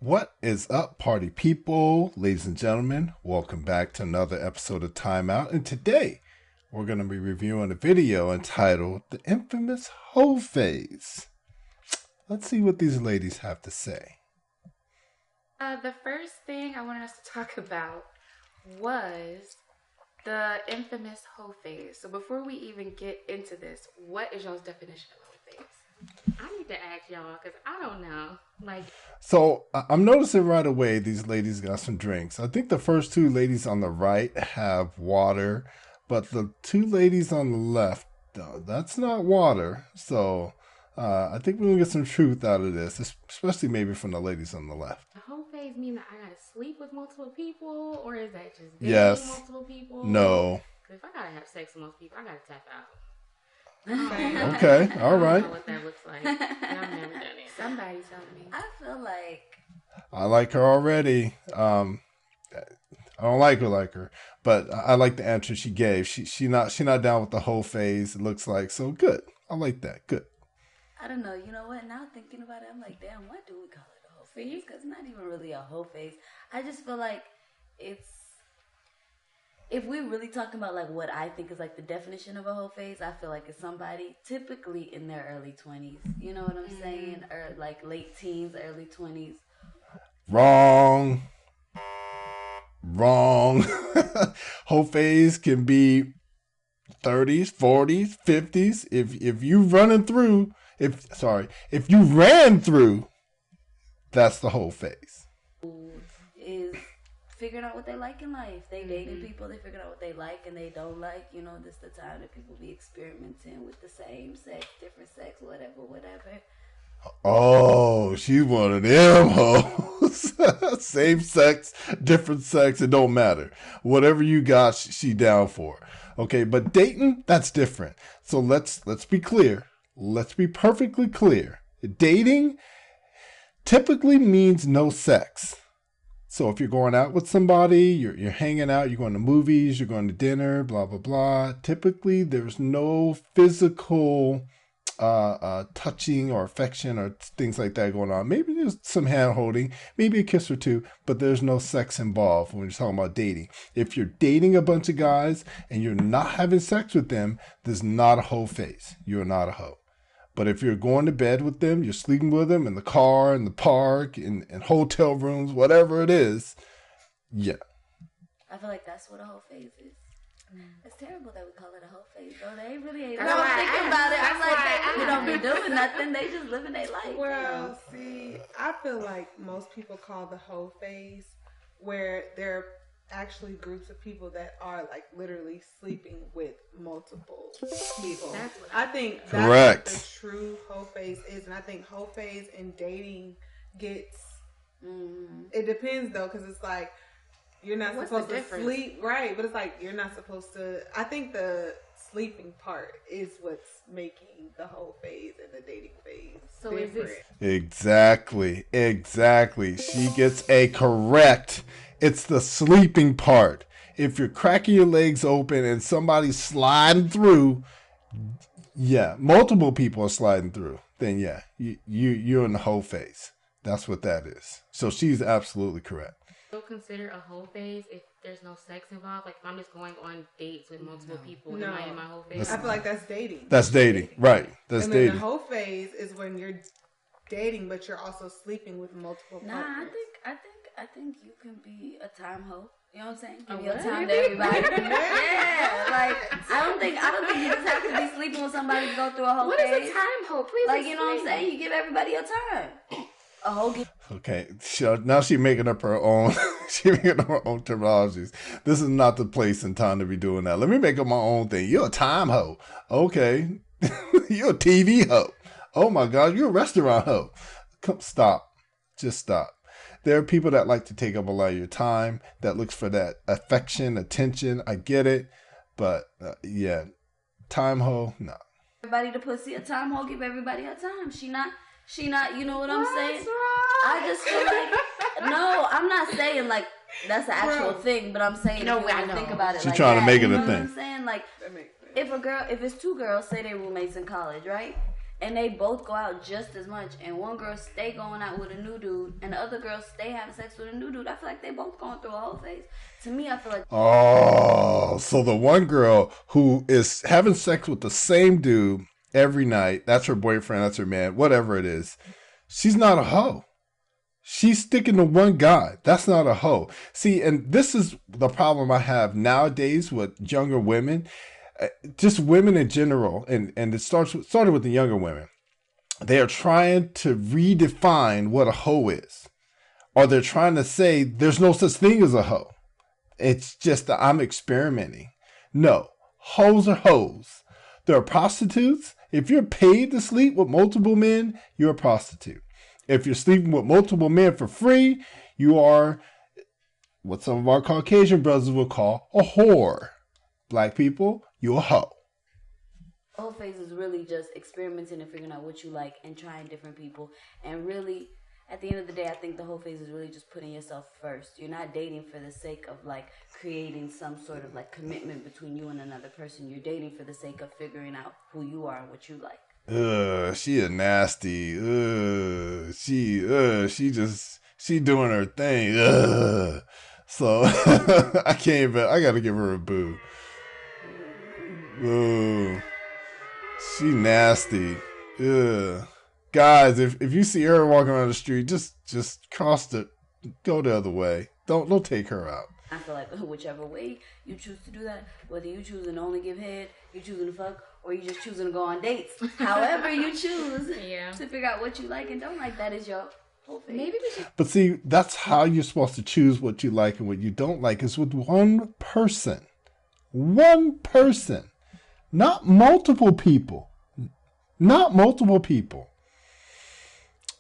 What is up, party people? Ladies and gentlemen, welcome back to another episode of Time Out. And today, we're going to be reviewing a video entitled The Infamous Hoe Phase. Let's see what these ladies have to say. The first thing I wanted us to talk about was the infamous hoe phase. So before we even get into this, what is y'all's definition of hoe phase? I need to ask y'all because I don't know. So I'm noticing right away these ladies got some drinks. I think the first two ladies on the right have water, but the two ladies on the left, that's not water. So I think we're going to get some truth out of this, especially maybe from the ladies on the left. The whole phase mean that I gotta sleep with multiple people, or is that just dating multiple people? No. If I gotta have sex with most people, I gotta tap out. Okay, all right. I don't know what that looks like. I've never done it. Somebody tell me. I feel like I like her already. I don't like her, but I like the answer she gave. She not down with the whole phase. It looks like so good. I like that. Good. I don't know. You know what? Now thinking about it, I'm like, damn, why do we call it a whole phase? Because it's not even really a whole phase. I just feel like it's. If we're really talking about like what I think is like the definition of a whole phase, I feel like it's somebody typically in their early 20s. You know what I'm saying? Or like late teens, early 20s. Wrong. Whole phase can be 30s, 40s, 50s. If you running through, if you ran through, that's the whole phase. Is figuring out what they like in life. They dating people, they figuring out what they like and they don't like. You know, this is the time that people be experimenting with the same sex, different sex, whatever. Oh, she's one of them hoes. Same sex, different sex, it don't matter. Whatever you got, she down for. Okay, but dating, that's different. So let's be clear. Let's be perfectly clear. Dating typically means no sex. So if you're going out with somebody, you're hanging out, you're going to movies, you're going to dinner, blah, blah, blah. Typically, there's no physical touching or affection or things like that going on. Maybe there's some hand holding, maybe a kiss or two, but there's no sex involved when you're talking about dating. If you're dating a bunch of guys and you're not having sex with them, there's not a hoe phase. You're not a hoe. But if you're going to bed with them, you're sleeping with them in the car, in the park, in hotel rooms, whatever it is, yeah. I feel like that's what a whole phase is. It's terrible that we call it a whole phase, though. They really ain't. That's I was why thinking I about it. asked. I'm like, That's they why don't be doing nothing. They just living their life. Well, see, I feel like most people call the whole phase where there are actually groups of people that are like literally sleeping with multiple people. I think that's Correct. what the true whole phase is, and I think whole phase in dating gets. It depends though, because it's like you're not supposed to sleep, right? But it's like you're not supposed to. I think the sleeping part is what's making the whole phase and the dating phase So different. Exactly. She gets a correct. It's the sleeping part. If you're cracking your legs open and somebody's sliding through, yeah, multiple people are sliding through, then yeah, you're in the whole phase. That's what that is. So she's absolutely correct. Still consider a whole phase if there's no sex involved. Like if I'm just going on dates with multiple people, am I in my whole phase? I feel like that's dating. That's dating, right? That's and dating. then the whole phase is when you're dating, but you're also sleeping with multiple partners. I think you can be a time hoe. You know what I'm saying? Give A your what? time to everybody. Yeah, like I don't think you just have to be sleeping with somebody to go through a whole What phase. is a time hoe? Please Like, you know what I'm explain. saying? You give everybody your time. A whole Okay, now she's making up her own. She's making up her own terminologies. This is not the place and time to be doing that. Let me make up my own thing. You're a time hoe. Okay, you're a TV hoe. Oh my God, you're a restaurant hoe. Stop. Just stop. There are people that like to take up a lot of your time, that looks for that affection, attention. I get it. But yeah, time hoe, no. everybody the pussy. A time hoe give everybody her time. She not, you know what I'm saying? wrong? I just feel like, no, I'm not saying like that's the actual thing, but I'm saying No, if you I really know. think about it She's like trying to that, make it you a know thing. what I'm saying? Like That makes sense. if it's two girls, say they're roommates in college, right? and they both go out just as much, and one girl stay going out with a new dude, and the other girl stay having sex with a new dude, I feel like they both going through a whole phase. To me, I feel like... Oh, so the one girl who is having sex with the same dude every night, that's her boyfriend, that's her man, whatever it is, she's not a hoe. She's sticking to one guy. That's not a hoe. See, and this is the problem I have nowadays with younger women, just women in general, and it started with the younger women. They are trying to redefine what a hoe is, or they're trying to say there's no such thing as a hoe. It's just that I'm experimenting. No, hoes are hoes. There are prostitutes. If you're paid to sleep with multiple men, you're a prostitute. If you're sleeping with multiple men for free, you are what some of our Caucasian brothers would call a whore. Black people, you a hoe. The whole phase is really just experimenting and figuring out what you like and trying different people. And really, at the end of the day, I think the whole phase is really just putting yourself first. You're not dating for the sake of like creating some sort of like commitment between you and another person. You're dating for the sake of figuring out who you are and what you like. She a nasty. She doing her thing. So I can't even. I gotta give her a boo. She nasty. Guys, if you see her walking around the street, just cross it. Go the other way. Don't take her out. I feel like whichever way you choose to do that, whether you choosing to only give head, you choosing to fuck, or you just choosing to go on dates, however you choose to figure out what you like and don't like, that is your whole thing. Maybe we should. But see, that's how you're supposed to choose what you like and what you don't like, is with one person. One person. Not multiple people. Not multiple people.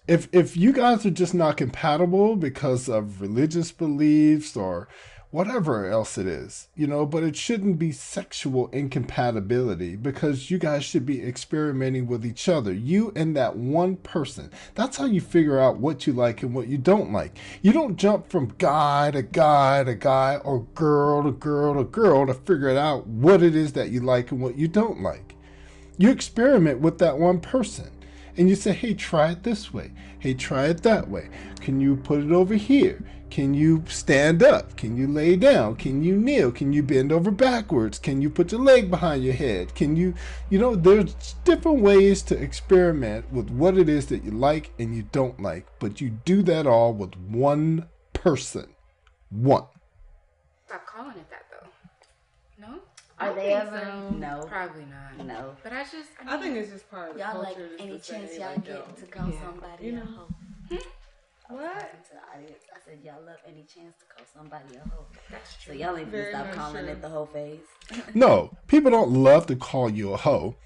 If you guys are just not compatible because of religious beliefs or whatever else it is, but it shouldn't be sexual incompatibility, because you guys should be experimenting with each other, you and that one person. That's how you figure out what you like and what you don't like. You don't jump from guy to guy to guy, or girl to girl to girl, to figure it out what it is that you like and what you don't like. You experiment with that one person. And you say, hey, try it this way. Hey, try it that way. Can you put it over here? Can you stand up? Can you lay down? Can you kneel? Can you bend over backwards? Can you put your leg behind your head? Can you, there's different ways to experiment with what it is that you like and you don't like. But you do that all with one person. One. Stop calling it that, though. No? Are they ever? So. No. Probably not. No. But I think it's just part of the y'all culture. Like any chance y'all get to call somebody a hoe? What? To the audience, I said y'all love any chance to call somebody a hoe. That's true. So y'all ain't gonna stop calling it the hoe phase. No, people don't love to call you a hoe.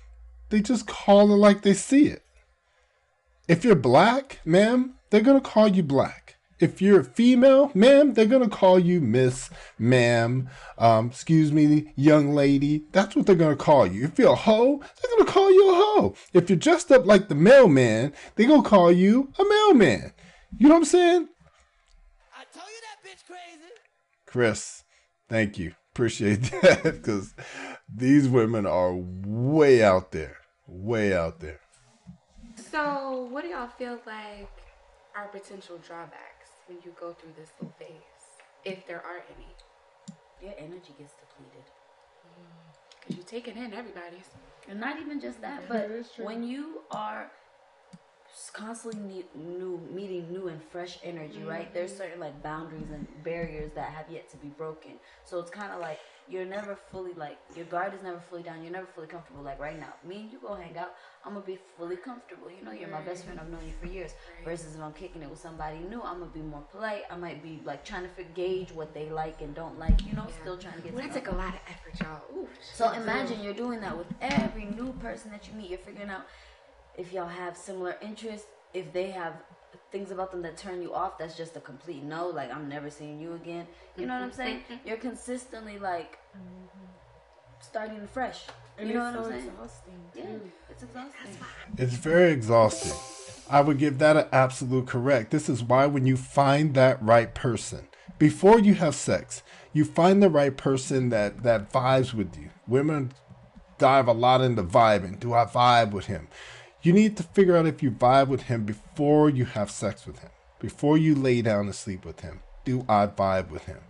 They just call it like they see it. If you're black, ma'am, they're gonna call you black. If you're a female, ma'am, they're going to call you miss, ma'am, excuse me, young lady. That's what they're going to call you. If you're a hoe, they're going to call you a hoe. If you're dressed up like the mailman, they're going to call you a mailman. You know what I'm saying? I told you that bitch crazy. Chris, thank you. Appreciate that, because these women are way out there. Way out there. So what do y'all feel like are potential drawbacks when you go through this little phase, if there are any? Your energy gets depleted. Because you're taking in everybody's. And not even just that, but when you are constantly meeting new and fresh energy, right? There's certain like boundaries and barriers that have yet to be broken. So it's kind of like you're never fully like, your guard is never fully down. You're never fully comfortable. Like right now, me and you go hang out, I'm going to be fully comfortable. You're my best friend. I've known you for years. Versus if I'm kicking it with somebody new, I'm going to be more polite. I might be like trying to gauge what they like and don't like, still trying to get to know. That took a lot of effort, y'all. Ooh, so imagine you're doing that with every new person that you meet. You're figuring out if y'all have similar interests, if they have things about them that turn you off, that's just a complete no. Like, I'm never seeing you again. You know what I'm saying? You're consistently like starting fresh. You know what I'm saying? Exhausting, yeah, it's exhausting. It's very exhausting. I would give that an absolute correct. This is why when you find that right person, before you have sex, you find the right person that vibes with you. Women dive a lot into vibing. Do I vibe with him? You need to figure out if you vibe with him before you have sex with him. Before you lay down to sleep with him. Do I vibe with him?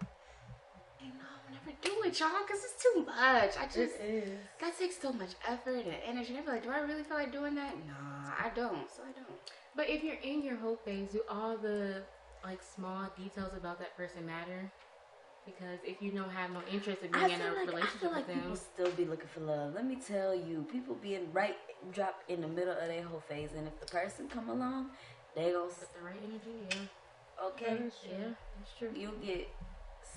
Do it, y'all, because it's too much. That takes so much effort and energy. I'm like, do I really feel like doing that? Nah, I don't. So I don't. But if you're in your whole phase, do all the like small details about that person matter? Because if you don't have no interest in being in a relationship with them, people still be looking for love. Let me tell you, people being drop in the middle of their whole phase, and if the person come along, they gonna with the right energy, yeah. Okay, yeah, that's true. You'll get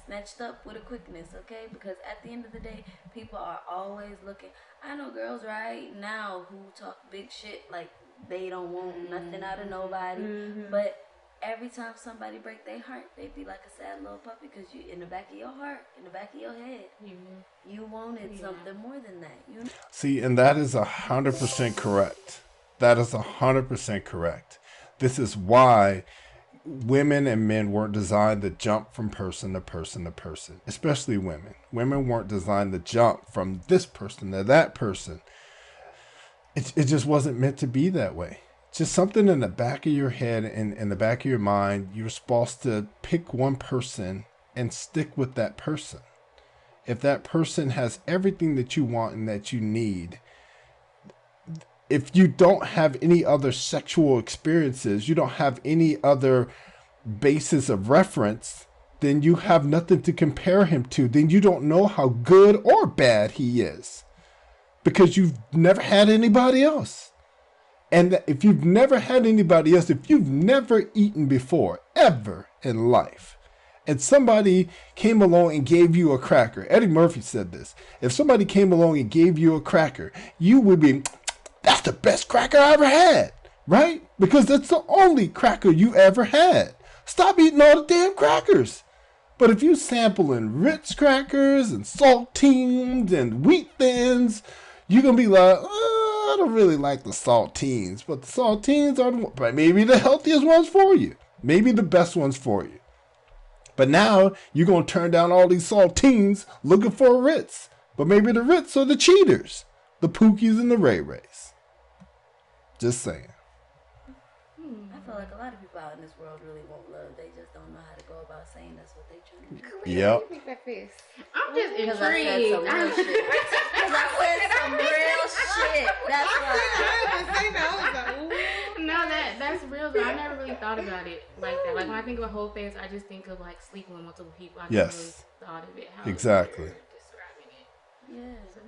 snatched up with a quickness, okay? Because at the end of the day, people are always looking. I know girls right now who talk big shit like they don't want nothing out of nobody, but every time somebody break their heart, they be like a sad little puppy because you, in the back of your heart, in the back of your head, you wanted something more than that. You know? See, and that is 100% correct. That is 100% correct. This is why women and men weren't designed to jump from person to person to person, especially women. Women weren't designed to jump from this person to that person. It just wasn't meant to be that way. Just something in the back of your head and in the back of your mind, you're supposed to pick one person and stick with that person. If that person has everything that you want and that you need, if you don't have any other sexual experiences, you don't have any other basis of reference, then you have nothing to compare him to. Then you don't know how good or bad he is because you've never had anybody else. And if you've never had anybody else, if you've never eaten before, ever in life, and somebody came along and gave you a cracker, Eddie Murphy said this, if somebody came along and gave you a cracker, you would be, that's the best cracker I ever had, right? Because that's the only cracker you ever had. Stop eating all the damn crackers. But if you sampling Ritz crackers and saltines and wheat thins, you're going to be like, I don't really like the saltines, but the saltines are maybe the healthiest ones for you. Maybe the best ones for you. But now you're going to turn down all these saltines looking for a Ritz. But maybe the Ritz are the cheaters, the Pookies and the Ray Rays. Just saying. I feel like a lot of people out in this world really want love. They just don't know how to go about saying that's what they trying to do. Yep. I'm just Because I said intrigued. some real shit. Because I said some real shit. That's why. No, that's real. Though. I never really thought about it like that. Like when I think of a whole phase, I just think of like sleeping with multiple people. I never really thought of it. How Exactly. you're describing it. Yeah. So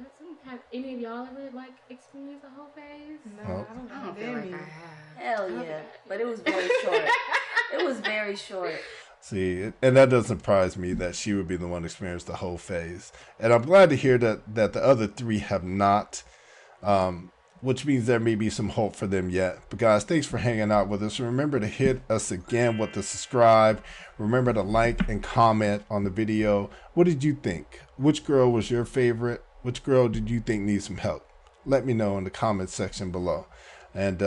have any of y'all ever like experienced a whole phase? No, I don't feel like I have. Hell yeah. But it was very short. It was very short. See, and that doesn't surprise me that she would be the one to experience the whole phase. And I'm glad to hear that the other three have not, which means there may be some hope for them yet. But guys, thanks for hanging out with us. Remember to hit us again with the subscribe. Remember to like and comment on the video. What did you think? Which girl was your favorite? Which girl did you think needs some help? Let me know in the comment section below. And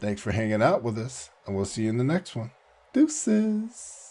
thanks for hanging out with us. And we'll see you in the next one. Deuces.